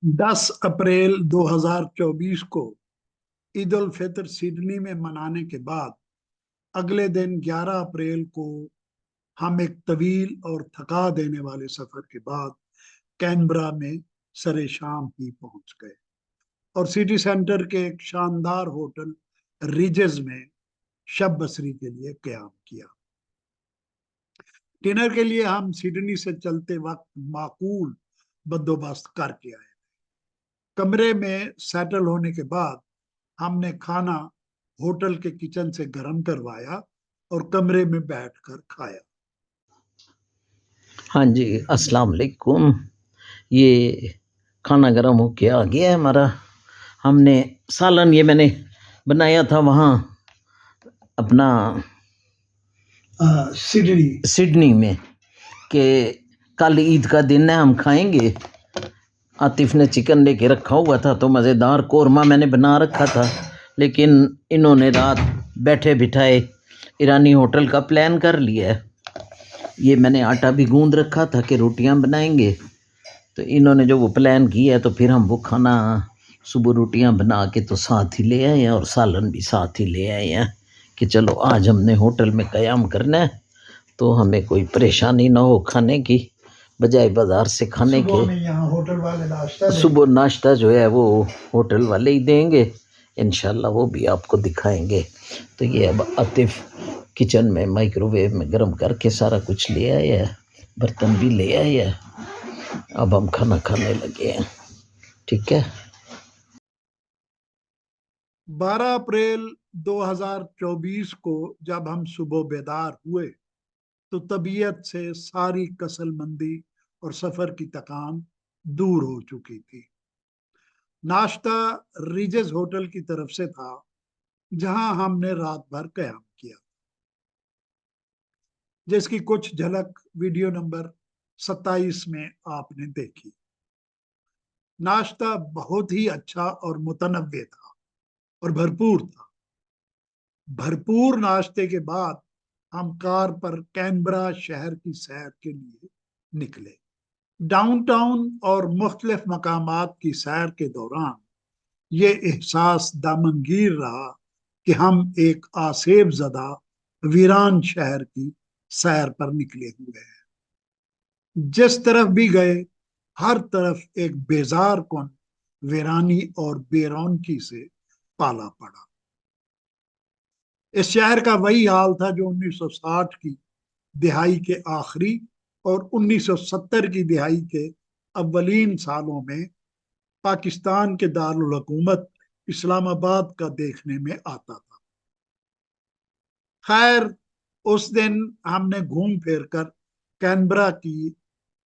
10 April 2024 کو عید الفطر Sydney میں منانے کے بعد اگلے دن 11 اپریل کو ہم ایک طویل اور تھکا دینے والے سفر کے بعد کینبرا میں سر شام ہی پہنچ گئے اور سٹی سینٹر کے ایک شاندار ہوٹل ریجز میں شب بسری کے لیے قیام کیا۔ ڈنر کے لیے ہم سڈنی سے چلتے وقت معقول بندوبست کر کے آئے۔ کمرے میں سیٹل ہونے کے بعد ہم نے کھانا ہوٹل کے کچن سے گرم کروایا اور کمرے میں بیٹھ کر کھایا۔ ہاں جی، السلام علیکم۔ یہ کھانا گرم ہو کے آ گیا ہے ہمارا۔ ہم نے سالن یہ میں نے بنایا تھا وہاں اپنا سڈنی میں کہ کل عید کا دن ہے، ہم کھائیں گے۔ عاطف نے چکن لے کے رکھا ہوا تھا تو مزیدار قورمہ میں نے بنا رکھا تھا، لیکن انہوں نے رات بیٹھے بٹھائے ایرانی ہوٹل کا پلان کر لیا ہے۔ یہ میں نے آٹا بھی گوندھ رکھا تھا کہ روٹیاں بنائیں گے، تو انہوں نے جو وہ پلان کیا ہے تو پھر ہم وہ کھانا صبح روٹیاں بنا کے تو ساتھ ہی لے آئے ہیں اور سالن بھی ساتھ ہی لے آئے ہیں کہ چلو آج ہم نے ہوٹل میں قیام کرنا ہے تو ہمیں کوئی پریشانی نہ ہو کھانے کی، بجائے بازار سے کھانے کے۔ صبح ناشتہ جو ہے وہ ہوٹل والے ہی دیں گے، انشاءاللہ وہ بھی آپ کو دکھائیں گے۔ تو یہ اب عاطف کچن میں مائکرو ویو میں گرم کر کے سارا کچھ لے آئے ہے، برتن بھی لے آئے ہے، اب ہم کھانا کھانے لگے ہیں، ٹھیک ہے۔ 12 اپریل 2024 کو جب ہم صبح بیدار ہوئے تو طبیعت سے ساری کسل مندی اور سفر کی تکان دور ہو چکی تھی۔ ناشتہ ریجز ہوٹل کی طرف سے تھا جہاں ہم نے رات بھر قیام کیا، جس کی کچھ جھلک ویڈیو نمبر 27 میں آپ نے دیکھی۔ ناشتہ بہت ہی اچھا اور متنوع تھا اور بھرپور تھا۔ بھرپور ناشتے کے بعد ہم کار پر کینبرا شہر کی سیر کے لیے نکلے۔ ڈاؤن ٹاؤن اور مختلف مقامات کی سیر کے دوران یہ احساس دامنگیر رہا کہ ہم ایک آسیب زدہ ویران شہر کی سیر پر نکلے ہوئے ہیں۔ جس طرف بھی گئے ہر طرف ایک بیزار کن ویرانی اور بے رونقی سے پالا پڑا۔ اس شہر کا وہی حال تھا جو 1960 کی دہائی کے آخری اور 1970 کی دہائی کے اولین سالوں میں پاکستان کے دارالحکومت اسلام آباد کا دیکھنے میں آتا تھا۔ خیر، اس دن ہم نے گھوم پھر کر کینبرا کی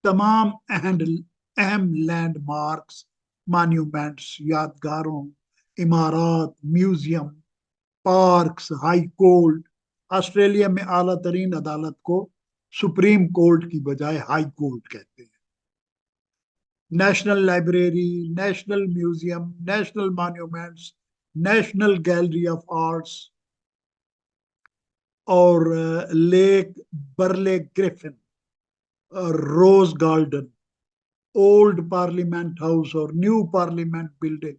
تمام اہم لینڈ مارکس، مانیومنٹس، یادگاروں، عمارات، museum, parks, high court — Australia میں اعلیٰ ترین عدالت کو سپریم کورٹ کی بجائے ہائی کورٹ کہتے ہیں — national library, national museum, national monuments, national gallery of arts اور leak برلے Griffin, rose garden, old parliament house اور نیو پارلیمنٹ بلڈنگ،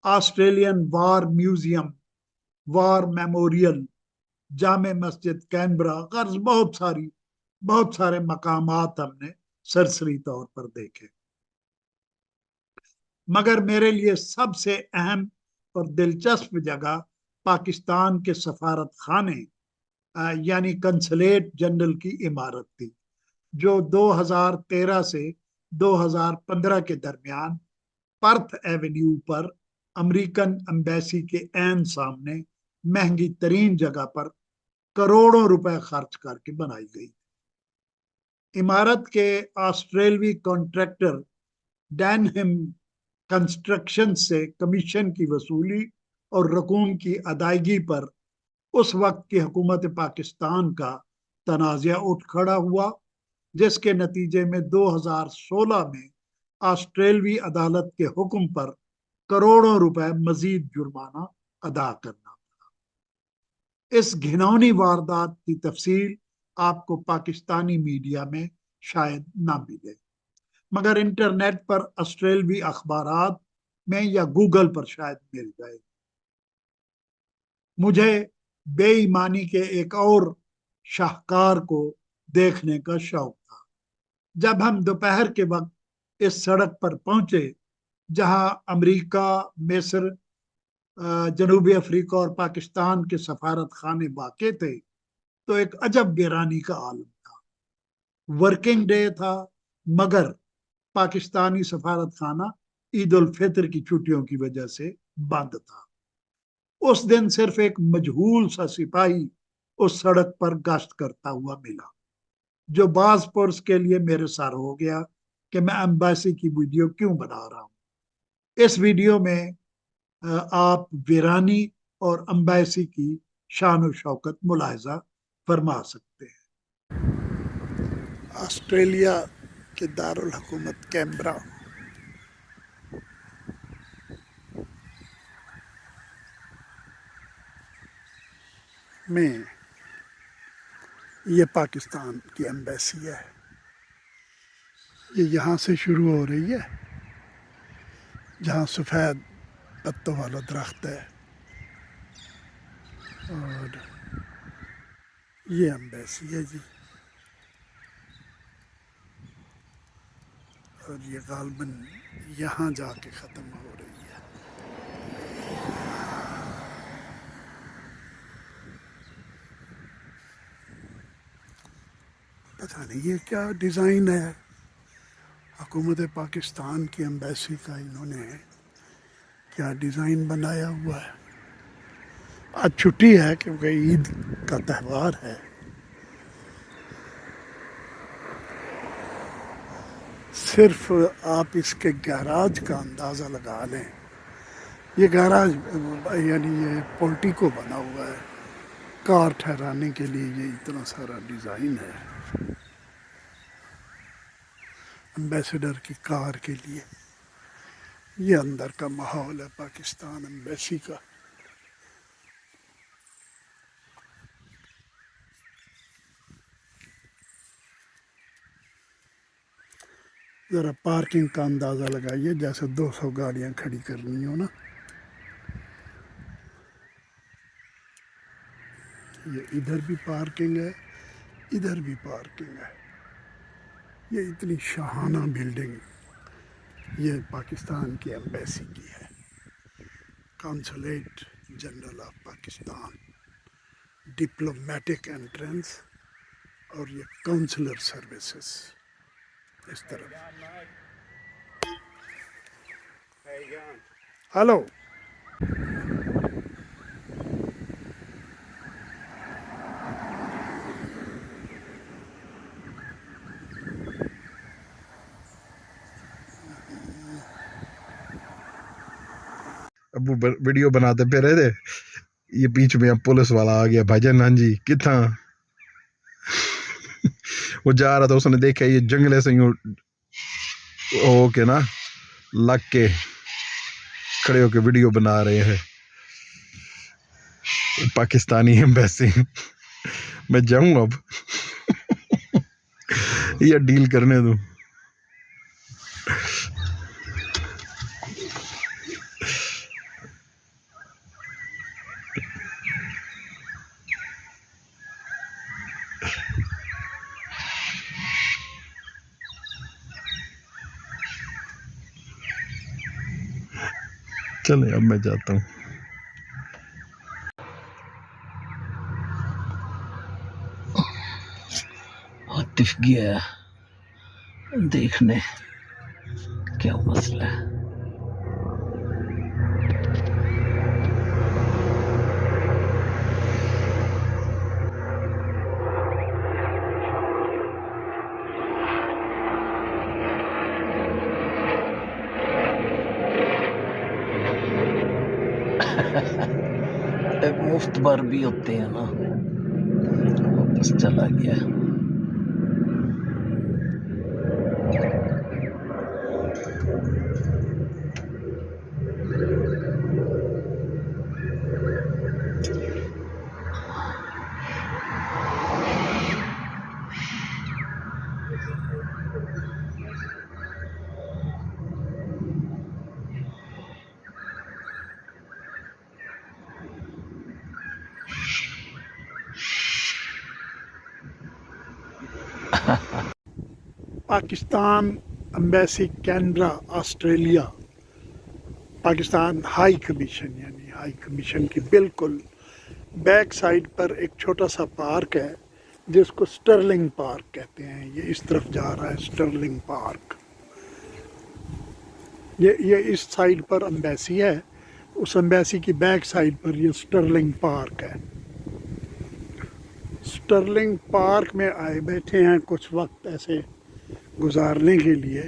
آسٹریلین وار میوزیم، وار میموریل، جامع مسجد کینبرا، غرض بہت سارے مقامات ہم نے سرسری طور پر دیکھے۔ مگر میرے لیے سب سے اہم اور دلچسپ جگہ پاکستان کے سفارت خانے یعنی کنسلیٹ جنرل کی عمارت تھی، جو 2013 سے 2015 کے درمیان پرتھ ایونیو پر امریکن ایمبیسی کے عین سامنے مہنگی ترین جگہ پر کروڑوں روپے خرچ کر کے بنائی گئی۔ عمارت کے آسٹریلوی کانٹریکٹر ڈینہم کنسٹرکشن سے کمیشن کی وصولی اور رقوم کی ادائیگی پر اس وقت کی حکومت پاکستان کا تنازع اٹھ کھڑا ہوا، جس کے نتیجے میں 2016 میں آسٹریلوی عدالت کے حکم پر کروڑوں روپے مزید جرمانہ ادا کرنا پڑا۔ اس گھناؤنی واردات کی تفصیل آپ کو پاکستانی میڈیا میں شاید نہ ملے، मगर इंटरनेट पर ऑस्ट्रेलवी अखबारात में या गूगल पर शायद मिल जाए। मुझे बेईमानी के एक और शाहकार को देखने का शौक था। जब हम दोपहर के वक्त इस सड़क पर पहुंचे जहां अमेरिका, मिस्र, जनूबी अफ्रीका और पाकिस्तान के सफारत खाने वाक़ थे, तो एक अजब वीरानी का आलम था। वर्किंग डे था, मगर पाकिस्तानी सफारत खाना ईद उल फितर की छुट्टियों की वजह से बंद था। उस दिन सिर्फ एक मजहूल सा सिपाही उस सड़क पर गश्त करता हुआ मिला, जो बाज पुरस के लिए मेरे सर हो गया कि मैं एम्बेसी की वीडियो क्यों बना रहा हूं। इस वीडियो में आप वीरानी और एम्बेसी की शान और शौकत मुलाहिजा फरमा सकते हैं। ऑस्ट्रेलिया के दारुल हुकूमत कैनबरा में ये पाकिस्तान की एम्बेसी है। ये यहाँ से शुरू हो रही है, जहाँ सफ़ेद पत्तों वाला दरख्त है, और ये एम्बेसी है जी। और ये गालबन यहाँ जाके ख़त्म हो रही है। पता नहीं ये क्या डिज़ाइन है हुकूमत पाकिस्तान की एम्बेसी का, इन्होंने क्या डिज़ाइन बनाया हुआ है। आज छुट्टी है क्योंकि ईद का त्यौहार है। सिर्फ आप इसके गैराज का अंदाज़ा लगा लें। ये गैराज यानी ये पोर्टिको बना हुआ है, कार ठहराने के लिए ये इतना सारा डिज़ाइन है एम्बेसडर की कार के लिए। ये अंदर का माहौल है पाकिस्तान एम्बेसी का। ज़रा पार्किंग का अंदाज़ा लगाइए, जैसे 200 गाड़ियाँ खड़ी करनी हो ना। ये इधर भी पार्किंग है, इधर भी पार्किंग है। ये इतनी शाहाना बिल्डिंग ये पाकिस्तान की एम्बेसी की है, consulate general of Pakistan, diplomatic entrance, और ये काउंसलर सर्विसेज इस तरफ। हेलो, अब वो वीडियो बनाते पे रहे थे, ये बीच में अब पुलिस वाला आ गया, भाईजान हाँ जी कितना वो जा रहा था, उसने देखा ये जंगले से यूं होके ना लग के खड़े होके वीडियो बना रहे हैं पाकिस्तानी एम्बेसी। मैं जाऊं अब या डील करने दूं। चले अब मैं जाता हूँ। आतिफ गया देखने क्या मसला है। एक मुफ्त बार भी होते हैं ना, वापस चला गया। Pakistan embassy Canberra Australia, Pakistan high commission यानी हाई कमीशन की बिल्कुल बैक साइड पर एक छोटा सा पार्क है जिसको स्टर्लिंग पार्क कहते हैं। ये इस तरफ जा रहा है स्टर्लिंग पार्क। ये इस साइड पर एम्बेसी है, उस एम्बेसी की बैक साइड पर ये स्टर्लिंग पार्क है। स्टर्लिंग पार्क में आए बैठे हैं कुछ वक्त ऐसे गुजारने के लिए।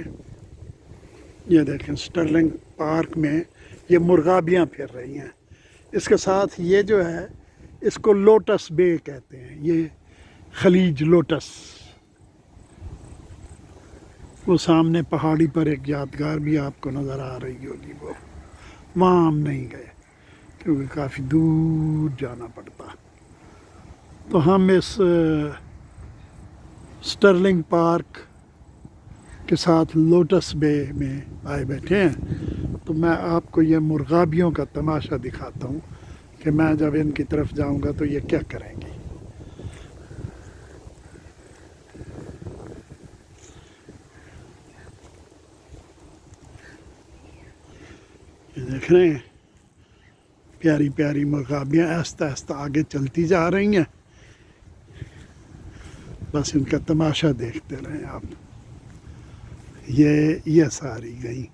ये देखें स्टर्लिंग पार्क में ये मुर्गाबियाँ फिर रही हैं। इसके साथ ये जो है इसको लोटस बे कहते हैं, ये खलीज लोटस। वो सामने पहाड़ी पर एक यादगार भी आपको नज़र आ रही होगी, वो वहाँ हम नहीं गए क्योंकि काफ़ी दूर जाना पड़ता। तो हम इस स्टर्लिंग पार्क के साथ लोटस बे में आए बैठे हैं। तो मैं आपको ये मुर्गाबियों का तमाशा दिखाता हूँ कि मैं जब इनकी तरफ जाऊँगा तो ये क्या करेंगी। ये देख रहे हैं प्यारी प्यारी मुर्गाबियाँ आहिस्ता आहिस्ता आगे चलती जा रही हैं। बस इनका तमाशा देखते रहें आप। ये सारी गई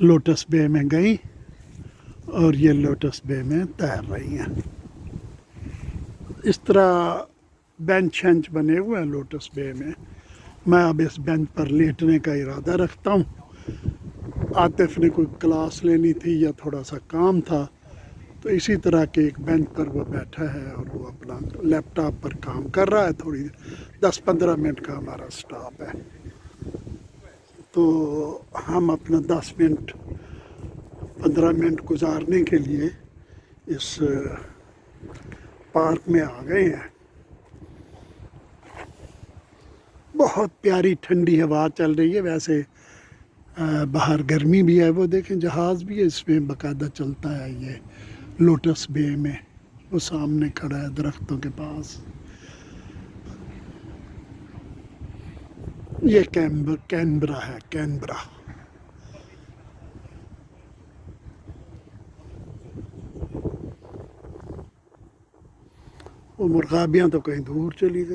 लोटस बे में गई और ये लोटस बे में तैर रही हैं। इस तरह बेंच शेंच बने हुए हैं लोटस बे में। मैं अब इस बेंच पर लेटने का इरादा रखता हूँ। आतिफ ने कोई क्लास लेनी थी या थोड़ा सा काम था, तो इसी तरह के एक बेंच पर वो बैठा है और वो अपना लैपटॉप पर काम कर रहा है। थोड़ी 10-15 मिनट का हमारा स्टॉप है, तो हम अपना 10 मिनट 15 मिनट गुजारने के लिए इस पार्क में आ गए हैं। बहुत प्यारी ठंडी हवा चल रही है। वैसे बाहर गर्मी भी है। वो देखें जहाज़ भी है इसमें बाकायदा चलता है ये लोटस बे में। वो सामने खड़ा है दरख्तों के पास। ये कैनबरा है, कैनबरा। वो मुर्गाबियाँ तो कहीं दूर चली गई।